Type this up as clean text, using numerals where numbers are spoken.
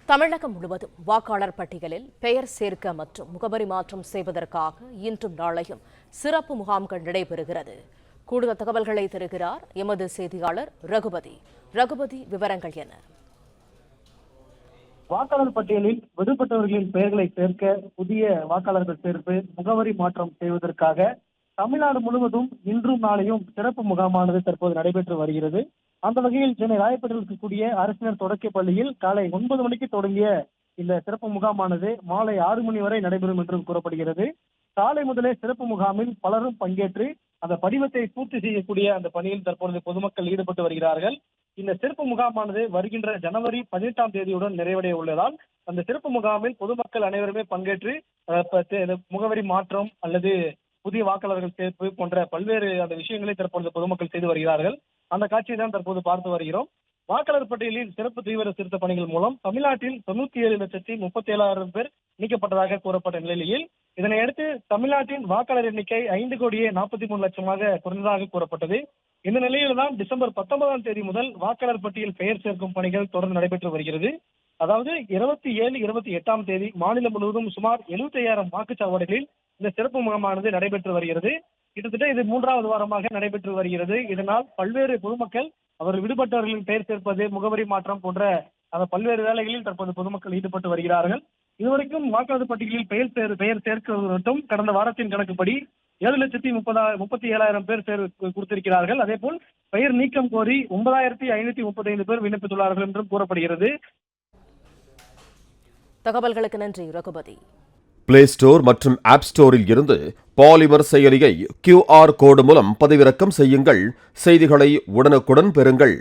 தமிழகம் முழுவதும் வாக்காளர் பட்டியலில் பெயர் சேர்க்க மற்றும் முகவரி மாற்றம் செய்வதற்காக இன்றும் நாளையும் சிறப்பு முகாம்கள் நடைபெறுகிறது. கூடுதல் தகவல்களை தருகிறார் எமது செய்தியாளர் ரகுபதி. விவரங்கள் என்ன? வாக்காளர் பட்டியலில் விடுபட்டவர்களின் பெயர்களை சேர்க்க புதிய வாக்காளர்கள் சேர்ப்பு முகவரி மாற்றம் செய்வதற்காக தமிழ்நாடு முழுவதும் இன்றும் நாளையும் சிறப்பு முகாமானது தற்போது நடைபெற்று வருகிறது. அந்த வகையில் சென்னை ராயப்பேட்டையில் இருக்கக்கூடிய அரசினர் தொடக்க பள்ளியில் காலை 9 மணிக்கு தொடங்கிய இந்த சிறப்பு முகாமானது மாலை 6 மணி வரை நடைபெறும் என்று கூறப்படுகிறது. காலை முதலே சிறப்பு முகாமில் பலரும் பங்கேற்று அந்த படிவத்தை பூர்த்தி செய்யக்கூடிய அந்த பணியில் தற்பொழுது பொதுமக்கள் ஈடுபட்டு வருகிறார்கள். இந்த சிறப்பு முகாமானது வருகின்ற ஜனவரி 18ஆம் தேதியுடன் நிறைவடைய உள்ளதால் அந்த சிறப்பு முகாமில் பொதுமக்கள் அனைவருமே பங்கேற்று முகவரி மாற்றம் அல்லது புதிய வாக்காளர்கள் சேர்ப்பு போன்ற பல்வேறு அந்த விஷயங்களை தற்பொழுது பொதுமக்கள் செய்து வருகிறார்கள். அந்த காட்சியை தான் தற்போது பார்த்து வருகிறோம். வாக்காளர் பட்டியலில் சிறப்பு தீவிர திருத்த பணிகள் மூலம் தமிழ்நாட்டில் 97,37,000 பேர் நீக்கப்பட்டதாக கூறப்பட்ட நிலையில் இதனையடுத்து தமிழ்நாட்டின் வாக்காளர் எண்ணிக்கை 5,43,00,000 குறைந்ததாக கூறப்பட்டது. இந்த நிலையில்தான் டிசம்பர் 19ஆம் தேதி முதல் வாக்காளர் பட்டியல் பெயர் சேர்க்கும் பணிகள் தொடர்ந்து நடைபெற்று வருகிறது. அதாவது 27, 28ஆம் தேதி மாநிலம் முழுவதும் சுமார் 75,000 வாக்குச்சாவடிகளில் இந்த சிறப்பு முகாமானது நடைபெற்று வருகிறது. கிட்டத்தட்ட இது 3வது வாரமாக நடைபெற்று வருகிறது. இதனால் பல்வேறு பொதுமக்கள் அவர் விடுபட்டவர்களின் பெயர் சேர்ப்பது முகவரி மாற்றம் போன்ற அந்த பல்வேறு வேலைகளில் தற்போது பொதுமக்கள் ஈடுபட்டு வருகிறார்கள். இதுவரைக்கும் வாக்காளர் பட்டியலில் பெயர் சேர்க்கிறது மட்டும் கடந்த வாரத்தின் கணக்குப்படி 7,37,000 பேர் கொடுத்திருக்கிறார்கள். அதே போல் பெயர் நீக்கம் கோரி 9,535 பேர் விண்ணப்பித்துள்ளார்கள் என்றும் கூறப்படுகிறது. தகவல்களுக்கு நன்றி ரகுபதி. பிளே ஸ்டோர் மற்றும் ஆப் ஸ்டோரில் இருந்து பாலிமர் செயலியை QR கோடு மூலம் பதிவிறக்கம் செய்யுங்கள். செய்திகளை உடனுக்குடன் பெறுங்கள்.